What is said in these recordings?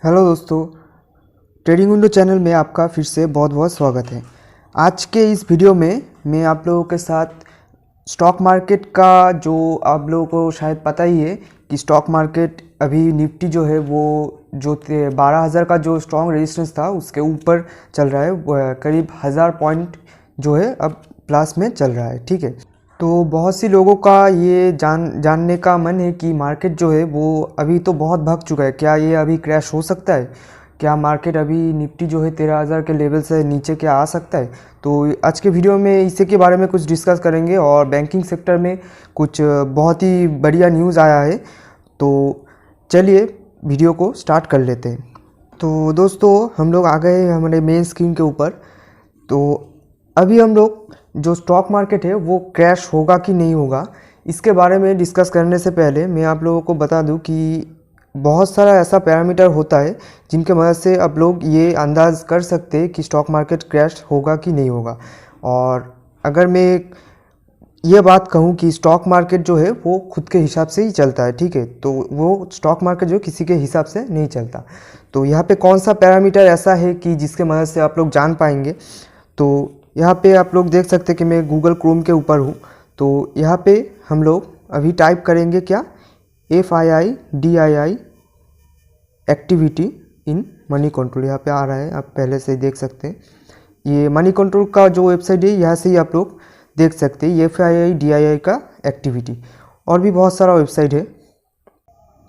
Hello दोस्तों, trading window channel में आपका फिर से बहुत बहुत स्वागत है। आज के इस वीडियो में मैं आप लोगों के साथ स्टॉक मार्केट का जो आप लोगों को शायद पता ही है कि स्टॉक मार्केट अभी निफ्टी जो है वो जो 12,000 का जो स्ट्रॉन्ग रेजिस्टेंस था उसके ऊपर चल रहा है। करीब 1,000 पॉइंट जो है अब प्लस में चल रहा है। ठीक है, तो बहुत सी लोगों का ये जानने का मन है कि मार्केट जो है वो अभी तो बहुत भाग चुका है, क्या ये अभी क्रैश हो सकता है? क्या मार्केट अभी निफ्टी जो है 13,000 के लेवल से नीचे क्या आ सकता है? तो आज के वीडियो में इसी के बारे में कुछ डिस्कस करेंगे और बैंकिंग सेक्टर में कुछ बहुत ही बढ़िया न्यूज़ आया है। तो चलिए वीडियो को स्टार्ट कर लेते हैं। तो दोस्तों, हम लोग आ गए हमारे मेन स्क्रीन के ऊपर। तो अभी हम लोग जो स्टॉक मार्केट है वो क्रैश होगा कि नहीं होगा, इसके बारे में डिस्कस करने से पहले मैं आप लोगों को बता दूं कि बहुत सारा ऐसा पैरामीटर होता है जिनके मदद से आप लोग ये अंदाज़ कर सकते हैं कि स्टॉक मार्केट क्रैश होगा कि नहीं होगा। और अगर मैं ये बात कहूँ कि स्टॉक मार्केट जो है वो खुद के हिसाब से ही चलता है, ठीक है, तो वो स्टॉक मार्केट जो किसी के हिसाब से नहीं चलता। तो यहाँ पे कौन सा पैरामीटर ऐसा है कि जिसके मदद से आप लोग जान पाएंगे? तो यहाँ पे आप लोग देख सकते हैं कि मैं गूगल क्रोम के ऊपर हूँ। तो यहाँ पे हम लोग अभी टाइप करेंगे क्या, FIIDII activity in money control. यहाँ पे आ रहा है, आप पहले से ही देख सकते हैं। ये मनी कंट्रोल का जो वेबसाइट है यहाँ से ही आप लोग देख सकते हैं, ये FIIDII का एक्टिविटी। और भी बहुत सारा वेबसाइट है।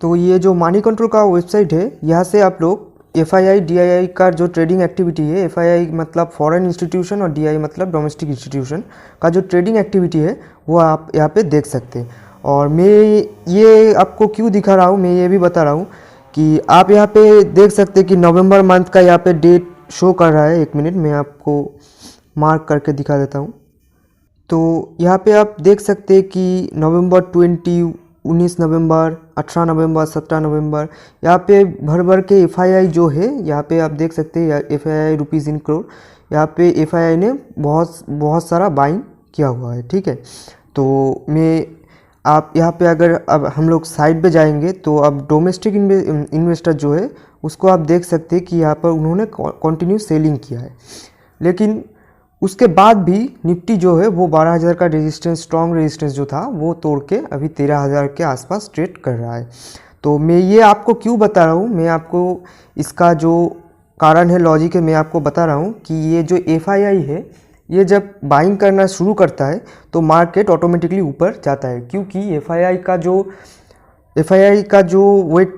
तो ये जो मनी कंट्रोल का वेबसाइट है यहाँ से आप लोग FIIDII का जो ट्रेडिंग एक्टिविटी है, FII मतलब फॉरेन इंस्टीट्यूशन और DI मतलब डोमेस्टिक इंस्टीट्यूशन का जो ट्रेडिंग एक्टिविटी है वो आप यहाँ पे देख सकते हैं। और मैं ये आपको क्यों दिखा रहा हूँ, मैं ये भी बता रहा हूँ कि आप यहाँ पे देख सकते हैं कि नवंबर मंथ का यहाँ पे डेट शो कर रहा है। एक मिनट मैं आपको मार्क करके दिखा देता हूँ। तो यहाँ पे आप देख सकते हैं कि नवंबर 20, 19 नवंबर, 18 नवंबर, 17 नवंबर, यहाँ पे भर भर के FII जो है यहाँ पे आप देख सकते हैं, FII रुपीज़ इन करोड़। यहाँ पे FII ने बहुत सारा बाइंग किया हुआ है। ठीक है, तो मैं आप यहाँ पे अगर अब हम लोग साइड पे जाएंगे तो अब डोमेस्टिक इन्वेस्टर जो है उसको आप देख सकते हैं कि यहाँ पर उन्होंने कंटिन्यू सेलिंग किया है। लेकिन उसके बाद भी निफ्टी जो है वो 12,000 का रेजिस्टेंस, स्ट्रॉन्ग रेजिस्टेंस जो था वो तोड़ के अभी 13,000 के आसपास ट्रेड कर रहा है। तो मैं ये आपको क्यों बता रहा हूँ, मैं आपको इसका जो कारण है, लॉजिक है, मैं आपको बता रहा हूँ कि ये जो FII है ये जब बाइंग करना शुरू करता है तो मार्केट ऑटोमेटिकली ऊपर जाता है, क्योंकि FII का जो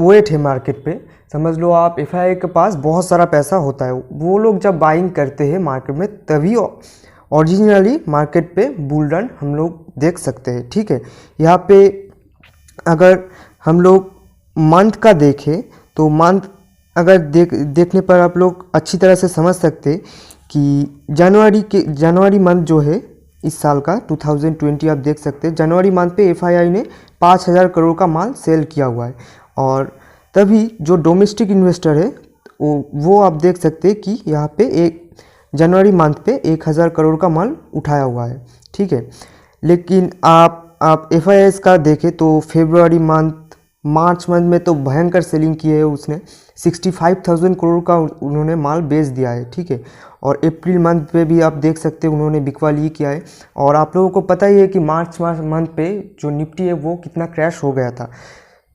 वेट है मार्केट पे, समझ लो आप FII के पास बहुत सारा पैसा होता है। वो लोग जब बाइंग करते हैं मार्केट में तभी ओरिजिनली मार्केट पे बुल रन हम लोग देख सकते हैं। ठीक है, यहाँ पे अगर हम लोग मंथ का देखें तो मंथ अगर देखने पर आप लोग अच्छी तरह से समझ सकते हैं कि जनवरी मंथ जो है इस साल का 2020 आप देख सकते हैं, जनवरी मंथ पे FII ने 5,000 करोड़ का माल सेल किया हुआ है। और तभी जो डोमेस्टिक इन्वेस्टर है वो आप देख सकते हैं कि यहाँ पे एक जनवरी मंथ पे 1,000 करोड़ का माल उठाया हुआ है। ठीक है, लेकिन आप FII का देखें तो फेब्रुआरी मंथ, मार्च मंथ में तो भयंकर सेलिंग की है उसने, 65,000 करोड़ का उन्होंने माल बेच दिया है। ठीक है, और अप्रैल मंथ पे भी आप देख सकते हैं उन्होंने बिकवाली किया है। और आप लोगों को पता ही है कि मार्च मंथ पे जो निफ्टी है वो कितना क्रैश हो गया था।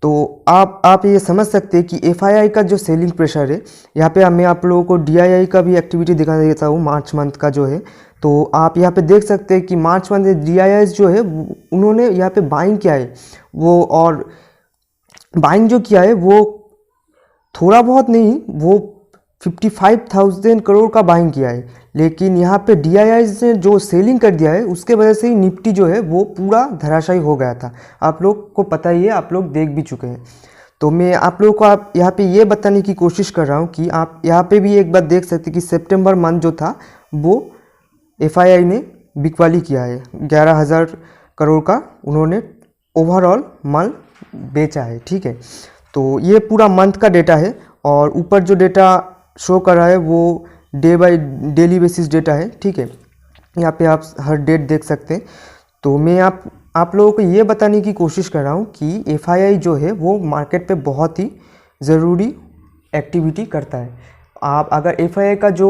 तो आप ये समझ सकते हैं कि FII का जो सेलिंग प्रेशर है, यहाँ पे मैं आप लोगों को DII का भी एक्टिविटी दिखा देता हूँ मार्च मंथ का जो है। तो आप यहाँ पे देख सकते हैं कि मार्च मंथ DII जो है उन्होंने यहाँ पे बाइंग किया है वो, और बाइंग जो किया है वो थोड़ा बहुत नहीं, वो 55,000 करोड़ का बाइंग किया है। लेकिन यहाँ पे DII ने जो सेलिंग कर दिया है उसके वजह से ही निफ्टी जो है वो पूरा धराशायी हो गया था। आप लोग को पता ही है, आप लोग देख भी चुके हैं। तो मैं आप लोगों को आप यहाँ पे ये बताने की कोशिश कर रहा हूँ कि आप यहाँ पे भी एक बात देख सकते हैं कि सितंबर मंथ जो था वो FII ने बिकवाली किया है, 11,000 करोड़ का उन्होंने ओवरऑल माल बेचा है। ठीक है, तो ये पूरा मंथ का डेटा है। और ऊपर जो डेटा शो कर रहा है वो डेली बेसिस डेटा है। ठीक है, यहाँ पे आप हर डेट देख सकते हैं। तो मैं आप लोगों को ये बताने की कोशिश कर रहा हूँ कि FII जो है वो मार्केट पे बहुत ही ज़रूरी एक्टिविटी करता है। आप अगर एफआईआई का जो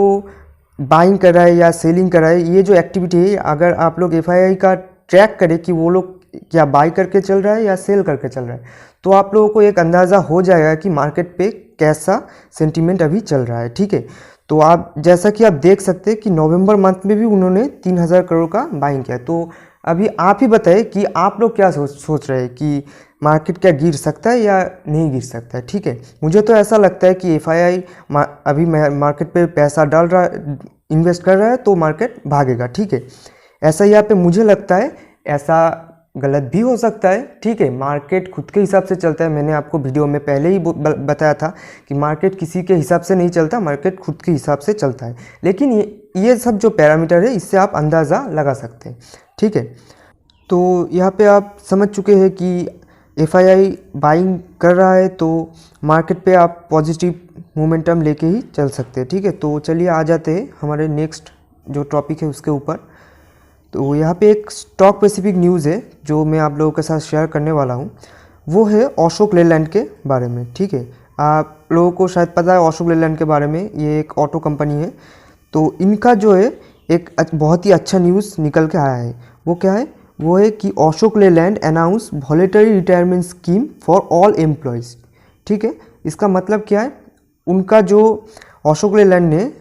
बाइंग कर रहा है या सेलिंग कर रहा है, ये जो एक्टिविटी है, अगर आप लोग एफआईआई का ट्रैक करें कि वो लोग क्या बाई करके चल रहा है या सेल करके चल रहा है, तो आप लोगों को एक अंदाज़ा हो जाएगा कि मार्केट पे कैसा सेंटीमेंट अभी चल रहा है। ठीक है, तो आप जैसा कि आप देख सकते हैं कि नवंबर मंथ में भी उन्होंने 3000 करोड़ का बाइंग किया। तो अभी आप ही बताइए कि आप लोग क्या सोच रहे हैं कि मार्केट क्या गिर सकता है या नहीं गिर सकता है। ठीक है, मुझे तो ऐसा लगता है कि एफआईआई अभी मार्केट पे पैसा डाल रहा, इन्वेस्ट कर रहा है, तो मार्केट भागेगा। ठीक है, ऐसा यहाँ पे मुझे लगता है। ऐसा गलत भी हो सकता है। ठीक है, मार्केट खुद के हिसाब से चलता है। मैंने आपको वीडियो में पहले ही बताया था कि मार्केट किसी के हिसाब से नहीं चलता, मार्केट खुद के हिसाब से चलता है। लेकिन ये सब जो पैरामीटर है, इससे आप अंदाज़ा लगा सकते हैं। ठीक है, तो यहाँ पे आप समझ चुके हैं कि एफआईआई बाइंग कर रहा है, तो मार्केट पे आप पॉजिटिव मोमेंटम लेके ही चल सकते हैं। ठीक है, तो चलिए आ जाते हैं हमारे नेक्स्ट जो टॉपिक है उसके ऊपर। तो यहाँ पे एक स्टॉक स्पेसिफिक न्यूज़ है जो मैं आप लोगों के साथ शेयर करने वाला हूँ। वो है अशोक लेलैंड के बारे में। ठीक है, आप लोगों को शायद पता है अशोक लेलैंड के बारे में। ये एक ऑटो कंपनी है। तो इनका जो है एक बहुत ही अच्छा न्यूज़ निकल के आया है। वो क्या है? वो है कि Ashok Leyland announce voluntary retirement scheme for all employees. ठीक है, इसका मतलब क्या है? उनका जो अशोक लेलैंड ने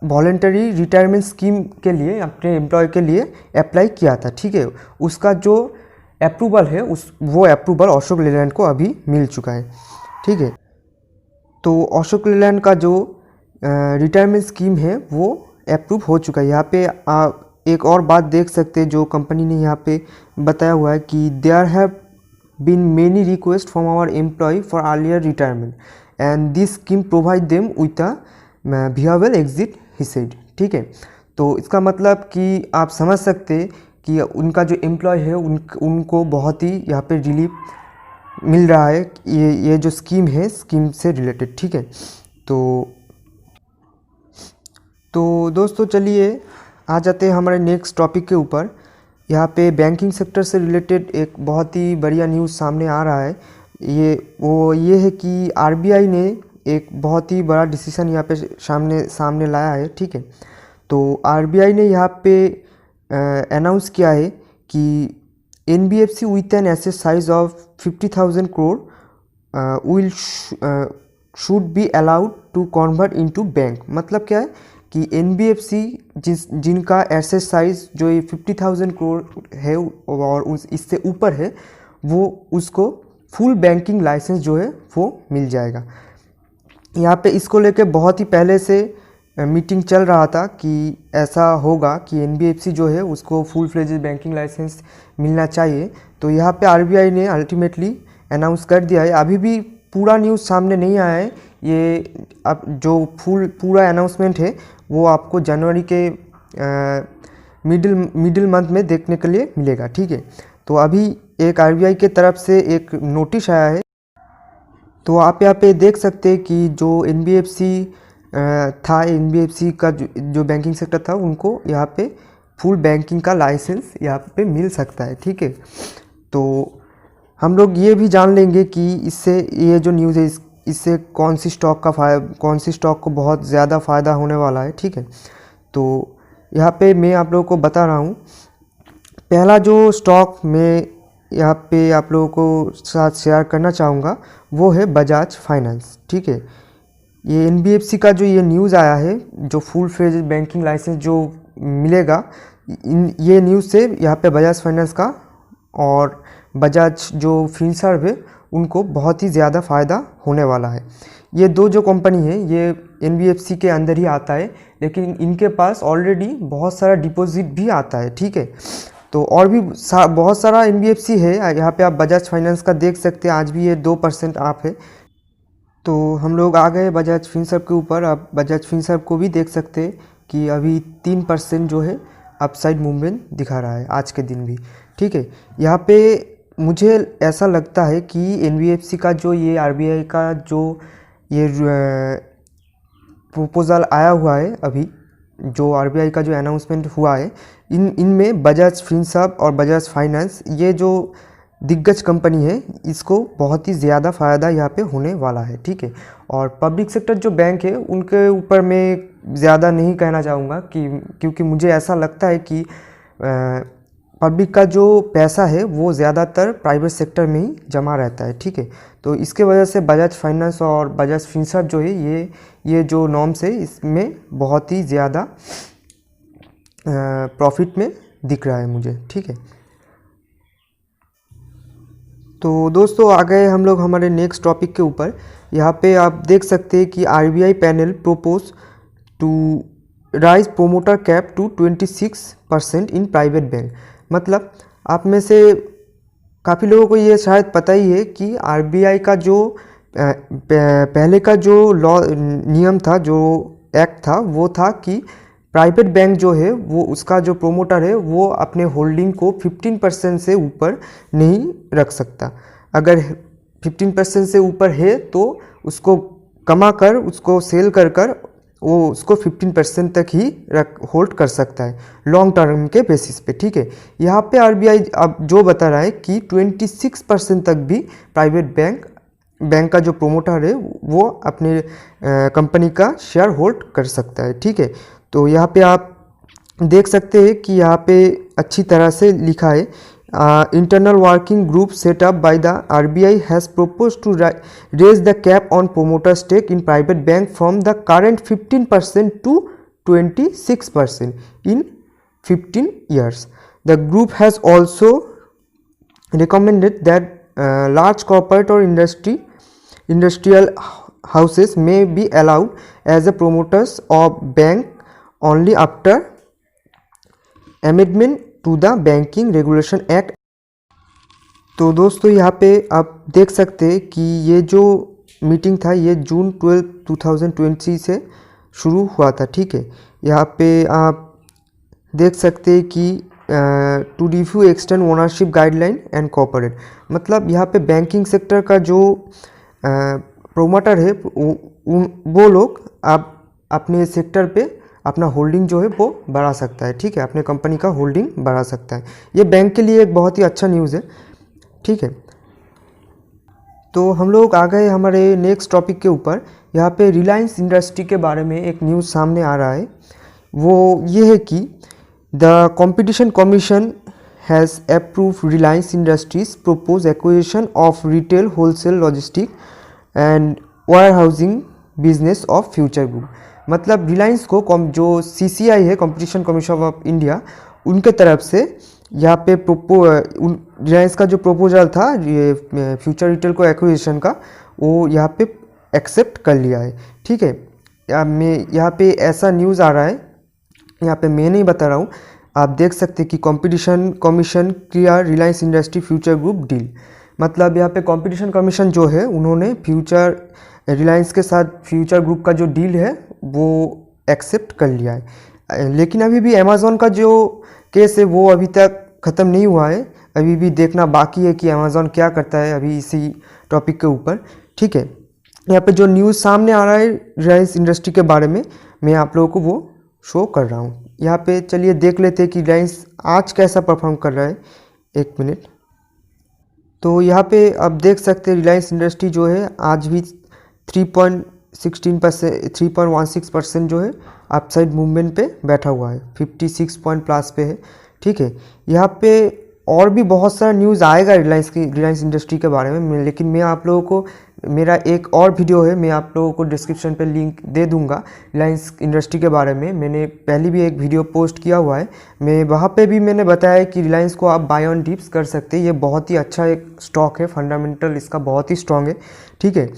वॉलेंटरी रिटायरमेंट स्कीम के लिए अपने एम्प्लॉय के लिए अप्लाई किया था। ठीक है, उसका जो अप्रूवल है वो अप्रूवल अशोक लेलैंड को अभी मिल चुका है। ठीक है, तो अशोक लेलैंड का जो रिटायरमेंट स्कीम है वो अप्रूव हो चुका है। यहाँ पे आप एक और बात देख सकते हैं जो कंपनी ने यहाँ पे बताया हुआ है कि there have been many request from our employ for earlier retirement and this scheme provide them with a viable exit he said. ठीक है, तो इसका मतलब कि आप समझ सकते कि उनका जो एम्प्लॉय है उनको बहुत ही यहाँ पे रिलीफ मिल रहा है, ये जो स्कीम है, स्कीम से रिलेटेड। ठीक है, तो दोस्तों चलिए आ जाते हैं हमारे नेक्स्ट टॉपिक के ऊपर। यहाँ पे बैंकिंग सेक्टर से रिलेटेड एक बहुत ही बढ़िया न्यूज़ सामने आ रहा है। ये है कि आरबीआई ने एक बहुत ही बड़ा डिसीजन यहाँ पे सामने लाया है। ठीक है, तो आरबीआई ने यहाँ पे अनाउंस किया है कि NBFC with an asset size of 50,000 crore will should be allowed to convert into bank. मतलब क्या है कि एनबीएफसी जिनका एसेट साइज जो ये 50,000 करोड़ है और इससे ऊपर है, वो उसको फुल बैंकिंग लाइसेंस जो है वो मिल जाएगा। यहाँ पे इसको लेके बहुत ही पहले से मीटिंग चल रहा था कि ऐसा होगा कि एनबीएफसी जो है उसको फुल फ्लेजेड बैंकिंग लाइसेंस मिलना चाहिए। तो यहाँ पे आरबीआई ने अल्टीमेटली अनाउंस कर दिया है। अभी भी पूरा न्यूज़ सामने नहीं आया है। ये अब जो पूरा अनाउंसमेंट है वो आपको जनवरी के मिडिल मंथ में देखने के लिए मिलेगा। ठीक है, तो अभी एक आरबीआई के तरफ से एक नोटिस आया है। तो आप यहाँ पे देख सकते हैं कि जो एनबीएफसी था, एनबीएफसी का जो बैंकिंग सेक्टर था, उनको यहाँ पे फुल बैंकिंग का लाइसेंस यहाँ पे मिल सकता है। ठीक है, तो हम लोग ये भी जान लेंगे कि इससे ये जो न्यूज़ है इससे कौन सी स्टॉक को बहुत ज़्यादा फ़ायदा होने वाला है। ठीक है, तो यहाँ पे मैं आप लोगों को बता रहा हूँ। पहला जो स्टॉक मैं यहाँ पे आप लोगों को साथ शेयर करना चाहूँगा वो है बजाज फाइनेंस। ठीक है, ये एनबीएफसी का जो ये न्यूज़ आया है, जो फुल फ्लेजेड बैंकिंग लाइसेंस जो मिलेगा, ये न्यूज़ से यहाँ पे बजाज फाइनेंस का और बजाज जो फिनसर्व है उनको बहुत ही ज़्यादा फ़ायदा होने वाला है। ये दो जो कंपनी है ये एनबीएफसी के अंदर ही आता है, लेकिन इनके पास ऑलरेडी बहुत सारा डिपॉजिट भी आता है। ठीक है, तो और भी बहुत सारा एनबीएफसी है। यहाँ पे आप बजाज फाइनेंस का देख सकते हैं, आज भी ये 2% आप है। तो हम लोग आ गए बजाज फिनसर्व के ऊपर। आप बजाज फिनसर्व को भी देख सकते हैं कि अभी 3% जो है अपसाइड मूवमेंट दिखा रहा है आज के दिन भी। ठीक है, यहाँ पे मुझे ऐसा लगता है कि एनबीएफसी का जो ये आरबीआई का जो ये प्रपोजल आया हुआ है, अभी जो आरबीआई का जो अनाउंसमेंट हुआ है, इनमें बजाज फिनसर्व और बजाज फाइनेंस ये जो दिग्गज कंपनी है, इसको बहुत ही ज़्यादा फ़ायदा यहाँ पे होने वाला है, ठीक है। और पब्लिक सेक्टर जो बैंक है उनके ऊपर मैं ज़्यादा नहीं कहना चाहूँगा क्योंकि मुझे ऐसा लगता है कि पब्लिक का जो पैसा है वो ज़्यादातर प्राइवेट सेक्टर में ही जमा रहता है, ठीक है। तो इसके वजह से बजाज फाइनेंस और बजाज फिनसर्व जो है ये जो नॉर्म्स है इसमें बहुत ही ज़्यादा प्रॉफिट में दिख रहा है मुझे, ठीक है। तो दोस्तों आ गए हम लोग हमारे नेक्स्ट टॉपिक के ऊपर। यहाँ पे आप देख सकते हैं कि RBI panel propose to raise promoter cap to 26% in private bank. मतलब आप में से काफ़ी लोगों को ये शायद पता ही है कि आरबीआई का जो पहले का जो लॉ नियम था, जो एक्ट था, वो था कि प्राइवेट बैंक जो है वो उसका जो प्रोमोटर है वो अपने होल्डिंग को 15% से ऊपर नहीं रख सकता। अगर 15% से ऊपर है तो उसको कमा कर उसको सेल कर वो उसको 15% तक ही होल्ड कर सकता है लॉन्ग टर्म के बेसिस पे, ठीक है। यहाँ पे आरबीआई अब जो बता रहा है कि 26% तक भी प्राइवेट बैंक का जो प्रोमोटर है वो अपने कंपनी का शेयर होल्ड कर सकता है, ठीक है। तो यहाँ पे आप देख सकते हैं कि यहाँ पे अच्छी तरह से लिखा है, internal working group set up by the RBI has propose to raise the cap on promoter stake in private bank from the current 15% to 26% in 15 years. The group has also recommended that large corporate or industrial houses may be allowed as a promoters of bank only after amendment to the Banking Regulation Act. तो दोस्तों यहाँ पे आप देख सकते हैं कि ये जो मीटिंग था ये जून 12, 2020 से शुरू हुआ था, ठीक है। यहाँ पे आप देख सकते हैं कि to review extend ownership guideline and corporate. मतलब यहाँ पे बैंकिंग सेक्टर का जो प्रोमोटर है वो लोग आप अपने सेक्टर पे अपना होल्डिंग जो है वो बढ़ा सकता है, ठीक है। अपने कंपनी का होल्डिंग बढ़ा सकता है। ये बैंक के लिए एक बहुत ही अच्छा न्यूज़ है, ठीक है। तो हम लोग आ गए हमारे नेक्स्ट टॉपिक के ऊपर। यहाँ पे रिलायंस इंडस्ट्री के बारे में एक न्यूज़ सामने आ रहा है। वो ये है कि the competition commission has approve Reliance industries propose acquisition of retail wholesale logistic and wire housing business of future group. मतलब रिलायंस को जो सीसीआई है, कंपटीशन कमीशन ऑफ इंडिया, उनके तरफ से यहाँ पे रिलायंस का जो प्रपोजल था ये फ्यूचर रिटेल को एक्विजिशन का, वो यहाँ पे एक्सेप्ट कर लिया है, ठीक है। यहाँ पे ऐसा न्यूज़ आ रहा है, यहाँ पे मैं नहीं बता रहा हूँ, आप देख सकते हैं कि कंपटीशन कमीशन किया Reliance industry future group deal. मतलब यहाँ पे कंपटीशन कमीशन जो है उन्होंने रिलायंस के साथ फ्यूचर ग्रुप का जो डील है वो एक्सेप्ट कर लिया है। लेकिन अभी भी अमेज़ॉन का जो केस है वो अभी तक ख़त्म नहीं हुआ है, अभी भी देखना बाकी है कि अमेज़ॉन क्या करता है अभी इसी टॉपिक के ऊपर, ठीक है। यहाँ पे जो न्यूज़ सामने आ रहा है रिलायंस इंडस्ट्री के बारे में, मैं आप लोगों को वो शो कर रहा हूँ। यहाँ पे चलिए देख लेते हैं कि रिलायंस आज कैसा परफॉर्म कर रहा है। एक मिनट। तो यहाँ पे आप देख सकते हैं रिलायंस इंडस्ट्री जो है आज भी 3.16% जो है अपसाइड मूवमेंट पे बैठा हुआ है, 56 पॉइंट प्लस पे है, ठीक है। यहाँ पे और भी बहुत सारा न्यूज़ आएगा रिलायंस इंडस्ट्री के बारे में, लेकिन मैं आप लोगों को मेरा एक और वीडियो है, मैं आप लोगों को डिस्क्रिप्शन पे लिंक दे दूंगा रिलायंस इंडस्ट्री के बारे में। मैंने पहले भी एक वीडियो पोस्ट किया हुआ है, मैं वहाँ पे भी मैंने बताया कि रिलायंस को आप बाय ऑन डिप्स कर सकते हैं। ये बहुत ही अच्छा एक स्टॉक है, फंडामेंटल इसका बहुत ही स्ट्रॉन्ग है, ठीक है।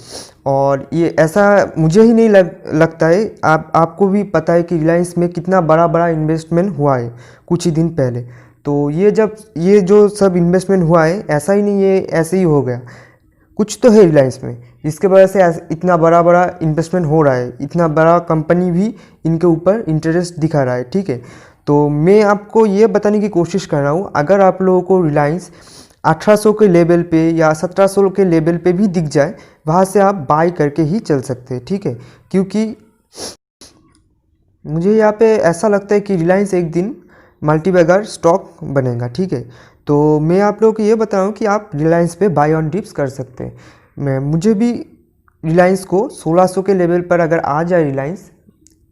और ये ऐसा मुझे ही नहीं लगता है, आपको भी पता है कि रिलायंस में कितना बड़ा इन्वेस्टमेंट हुआ है कुछ ही दिन पहले। तो ये जो सब इन्वेस्टमेंट हुआ है ऐसा ही नहीं, ये ऐसे ही हो गया, कुछ तो है रिलायंस में जिसके वजह से इतना बड़ा इन्वेस्टमेंट हो रहा है, इतना बड़ा कंपनी भी इनके ऊपर इंटरेस्ट दिखा रहा है, ठीक है। तो मैं आपको ये बताने की कोशिश कर रहा हूँ, अगर आप लोगों को रिलायंस 1800 के लेवल पे या 1700 के लेवल पे भी दिख जाए, वहाँ से आप बाय करके ही चल सकते हैं, ठीक है। क्योंकि मुझे यहाँ पे ऐसा लगता है कि रिलायंस एक दिन मल्टीबैगर स्टॉक बनेगा, ठीक है। तो मैं आप लोगों को ये बता रहा हूँ कि आप रिलायंस पे बाय ऑन डिप्स कर सकते हैं। मुझे भी रिलायंस को 1600 के लेवल पर अगर आ जाए रिलायंस,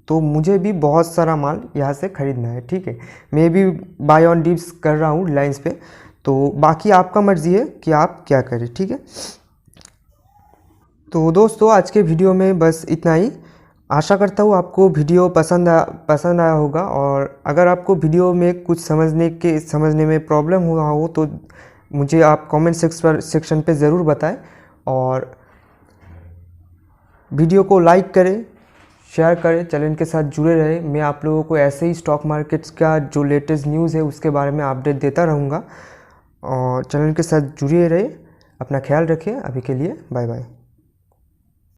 तो मुझे भी बहुत सारा माल यहाँ से ख़रीदना है, ठीक है। मैं भी बाय ऑन डिप्स कर रहा हूँ रिलायंस पे, तो बाकी आपका मर्ज़ी है कि आप क्या करें, ठीक है। तो दोस्तों आज के वीडियो में बस इतना ही। आशा करता हूँ आपको वीडियो पसंद आया होगा, और अगर आपको वीडियो में कुछ समझने में प्रॉब्लम हुआ हो तो मुझे आप कमेंट सेक्शन पे ज़रूर बताएं, और वीडियो को लाइक करें, शेयर करें, चैनल के साथ जुड़े रहें। मैं आप लोगों को ऐसे ही स्टॉक मार्केट्स का जो लेटेस्ट न्यूज़ है उसके बारे में अपडेट देता रहूँगा, और चैनल के साथ जुड़े रहें। अपना ख्याल रखिए। अभी के लिए बाय बाय।